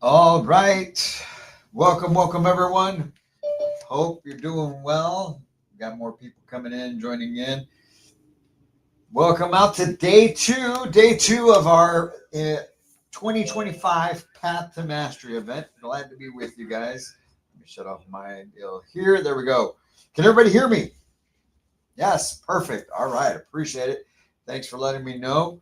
All right. Welcome everyone. Hope you're doing well. We got more people coming in, joining in. Welcome out to day two of our 2025 Path to Mastery event. Glad to be with you guys. Let me shut off my deal here. There we go. Can everybody hear me? Yes, perfect. All right, appreciate it. Thanks for letting me know.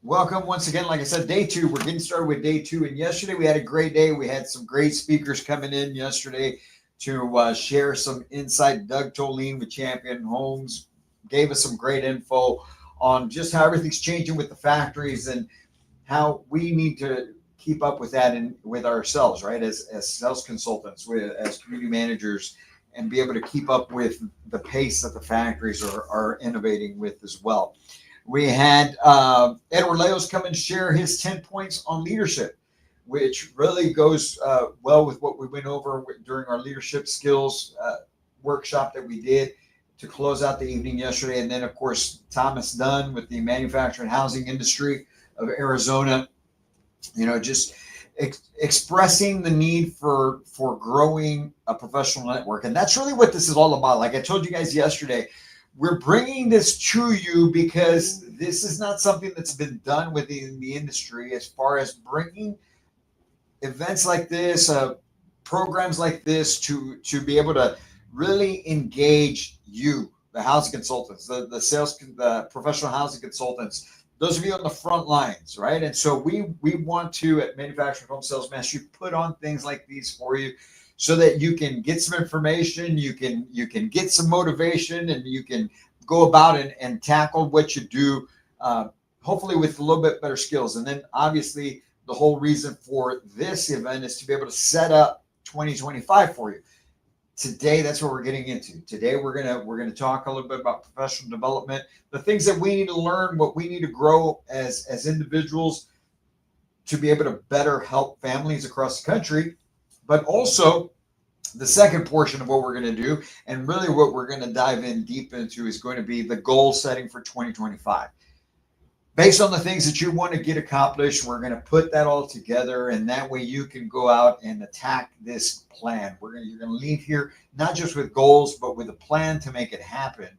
Welcome once again. Like I said, day two. We're getting started with day two. And yesterday we had a great day. We had some great speakers coming in yesterday to share some insight. Doug Tolene with Champion Homes gave us some great info on just how everything's changing with the factories and how we need to keep up with that and with ourselves, right? As sales consultants, as community managers, and be able to keep up with the pace that the factories are innovating with as well. We had Edward Leos come and share his 10 points on leadership, which really goes well with what we went over during our leadership skills workshop that we did to close out the evening yesterday. And then, of course, Thomas Dunn with the manufacturing housing industry of Arizona, just expressing the need for growing a professional network. And that's really what this is all about. Like I told you guys yesterday, we're bringing this to you because this is not something that's been done within the industry as far as bringing events like this, programs like this to be able to really engage you, the housing consultants, the professional housing consultants, those of you on the front lines, right? And so we want to, at Manufacturing Home Sales Mastery, put on things like these for you so that you can get some information, you can get some motivation, and you can go about and tackle what you do, hopefully with a little bit better skills. And then obviously the whole reason for this event is to be able to set up 2025 for you. Today, that's what we're getting into. Today, we're gonna talk a little bit about professional development, the things that we need to learn, what we need to grow as individuals to be able to better help families across the country. But also, the second portion of what we're going to do, and really what we're going to dive in deep into, is going to be the goal setting for 2025. Based on the things that you want to get accomplished, we're going to put that all together, and that way you can go out and attack this plan. You're going to leave here not just with goals, but with a plan to make it happen,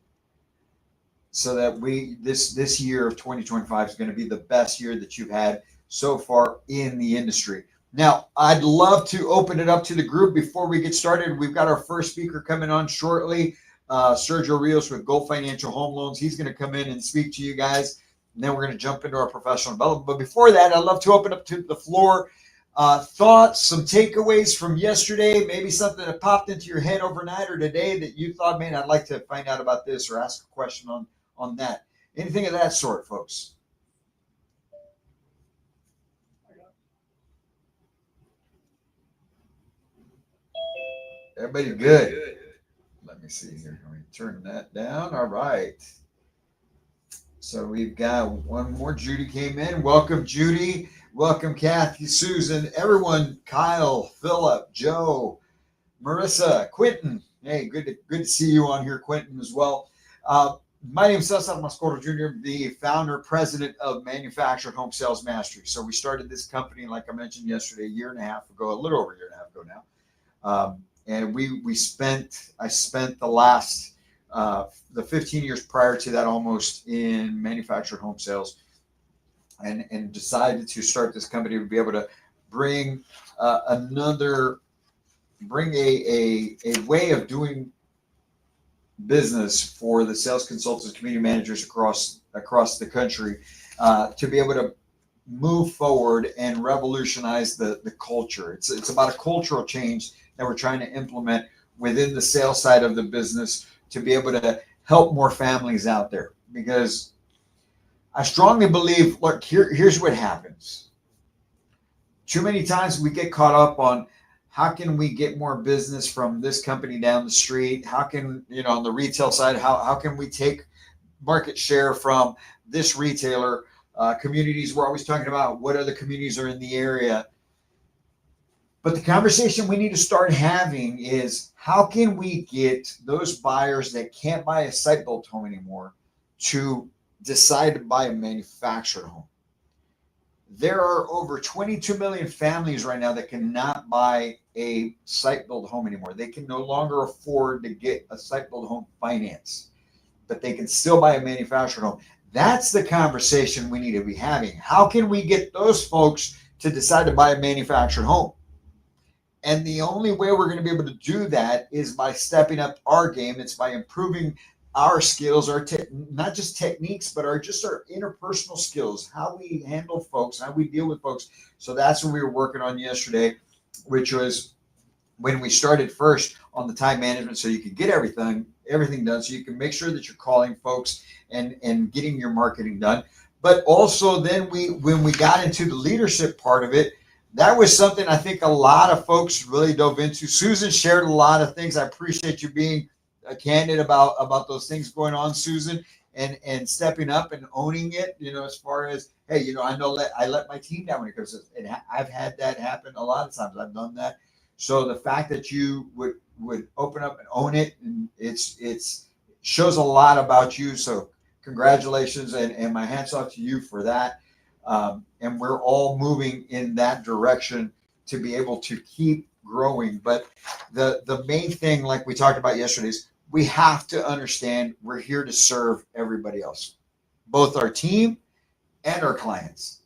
so that this year of 2025 is going to be the best year that you've had so far in the industry. Now, I'd love to open it up to the group before we get started. We've got our first speaker coming on shortly, Sergio Rios with Go Financial Home Loans. He's going to come in and speak to you guys. And then we're going to jump into our professional development. But before that, I'd love to open up to the floor. Thoughts, some takeaways from yesterday, maybe something that popped into your head overnight or today that you thought, man, I'd like to find out about this or ask a question on that. Anything of that sort, folks. Everybody good? Let me see here. Let me turn that down. All right. So we've got one more. Judy came in. Welcome, Judy. Welcome, Kathy, Susan, everyone, Kyle, Philip, Joe, Marissa, Quentin. Hey, good to see you on here, Quentin, as well. My name is Cesar Mascoro Jr., the founder, president of Manufactured Home Sales Mastery. So we started this company, like I mentioned yesterday, a year and a half ago, a little over a year and a half ago now. And I spent the last, the 15 years prior to that almost in manufactured home sales, and decided to start this company to be able to bring a way of doing business for the sales consultants, community managers across the country, to be able to move forward and revolutionize the culture. It's about a cultural change that we're trying to implement within the sales side of the business to be able to help more families out there. Because I strongly believe, look, here's what happens. Too many times we get caught up on how can we get more business from this company down the street? How can, on the retail side, how can we take market share from this retailer? Communities, we're always talking about what other communities are in the area. But the conversation we need to start having is, how can we get those buyers that can't buy a site-built home anymore to decide to buy a manufactured home? There are over 22 million families right now that cannot buy a site-built home anymore. They can no longer afford to get a site-built home finance, but they can still buy a manufactured home. That's the conversation we need to be having. How can we get those folks to decide to buy a manufactured home? And the only way we're going to be able to do that is by stepping up our game. It's by improving our skills, not just techniques, but our interpersonal skills, how we handle folks, how we deal with folks. So that's what we were working on yesterday, which was when we started first on the time management, so you can get everything done, so you can make sure that you're calling folks and getting your marketing done. But also then when we got into the leadership part of it, that was something I think a lot of folks really dove into. Susan shared a lot of things. I appreciate you being candid about those things going on, Susan, and stepping up and owning it. As far as, hey, I know I let my team down when it comes to it. I've had that happen a lot of times. I've done that. So the fact that you would open up and own it, and it's shows a lot about you. So congratulations, and my hats off to you for that. And we're all moving in that direction to be able to keep growing. But the main thing, like we talked about yesterday, is we have to understand we're here to serve everybody else, both our team and our clients.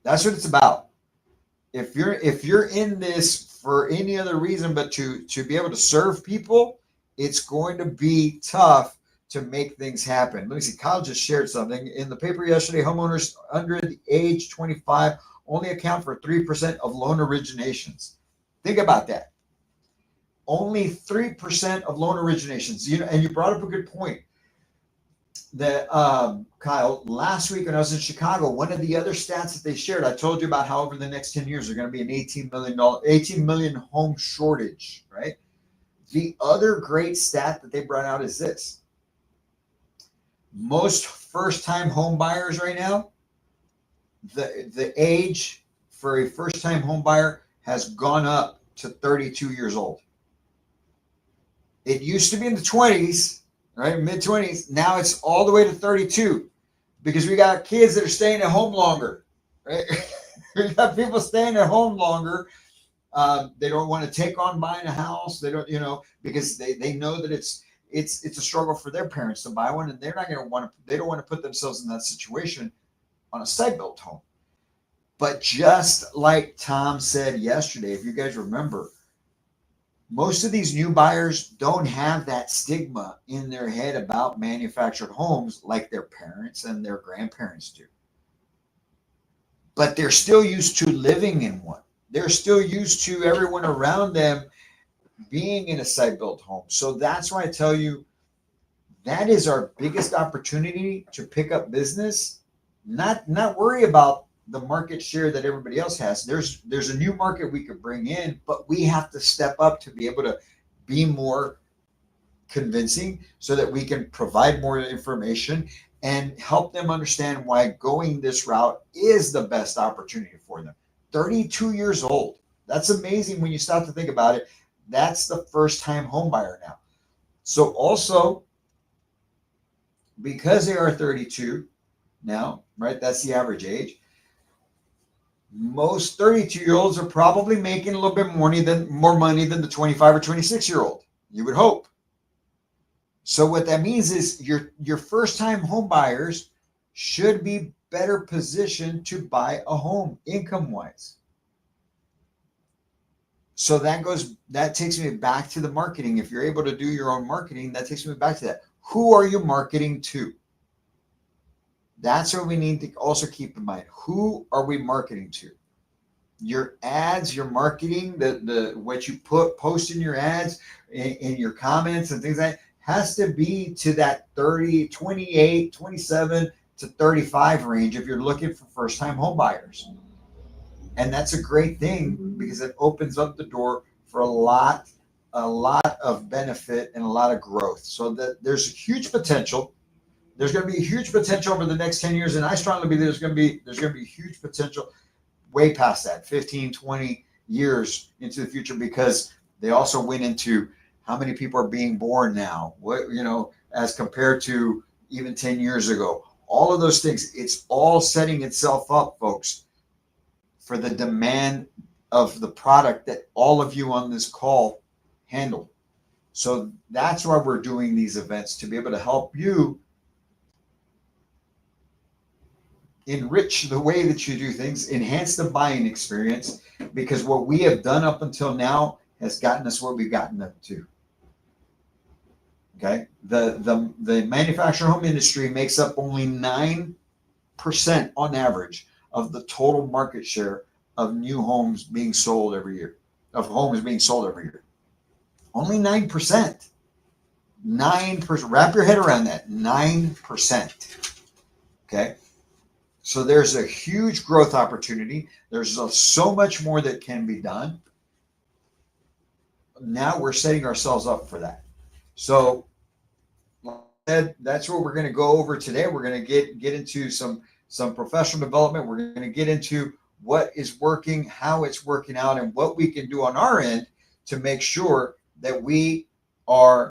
That's what it's about. If you're in this for any other reason but to be able to serve people, it's going to be tough to make things happen. Let me see. Kyle just shared something in the paper yesterday. Homeowners under the age 25 only account for 3% of loan originations. Think about that. Only 3% of loan originations. And you brought up a good point. That Kyle, last week when I was in Chicago, one of the other stats that they shared, I told you about how over the next 10 years there's going to be an 18 million home shortage, right? The other great stat that they brought out is this. Most first-time home buyers right now, the age for a first-time home buyer has gone up to 32 years old. It used to be in the 20s, right? Mid-20s. Now it's all the way to 32 because we got kids that are staying at home longer, right? We got people staying at home longer. They don't want to take on buying a house. They don't, because they know that it's a struggle for their parents to buy one, and they're not going to they don't want to put themselves in that situation on a site-built home. But just like Tom said yesterday, if you guys remember, most of these new buyers don't have that stigma in their head about manufactured homes like their parents and their grandparents do. But they're still used to living in one. They're still used to everyone around them being in a site-built home. So that's why I tell you, that is our biggest opportunity to pick up business. Not worry about the market share that everybody else has. There's a new market we could bring in, but we have to step up to be able to be more convincing so that we can provide more information and help them understand why going this route is the best opportunity for them. 32 years old. That's amazing when you stop to think about it. That's the first-time home buyer now. So also, because they are 32 now, right? That's the average age. Most 32-year-olds are probably making a little bit more money than the 25 or 26-year-old. You would hope. So what that means is your first-time home buyers should be better positioned to buy a home income-wise. So that takes me back to the marketing. If you're able to do your own marketing, that takes me back to that. Who are you marketing to? That's what we need to also keep in mind. Who are we marketing to? Your ads, your marketing, the what you post in your ads, in your comments and things like that, has to be to that 30, 28, 27 to 35 range if you're looking for first-time home buyers. And that's a great thing because it opens up the door for a lot of benefit and a lot of growth. So that there's a huge potential. There's going to be a huge potential over the next 10 years. And I strongly believe there's going to be huge potential way past that, 15, 20 years into the future, because they also went into how many people are being born now, as compared to even 10 years ago. All of those things, it's all setting itself up, folks, for the demand of the product that all of you on this call handle. So that's why we're doing these events, to be able to help you enrich the way that you do things, enhance the buying experience, because what we have done up until now has gotten us where we've gotten up to. Okay, the manufactured home industry makes up only 9% on average of the total market share of new homes being sold every year, Only 9%. 9%. Wrap your head around that. 9%. Okay. So there's a huge growth opportunity. There's so much more that can be done. Now we're setting ourselves up for that. So that's what we're going to go over today. We're going to get into some professional development. We're going to get into what is working, how it's working out, and what we can do on our end to make sure that we are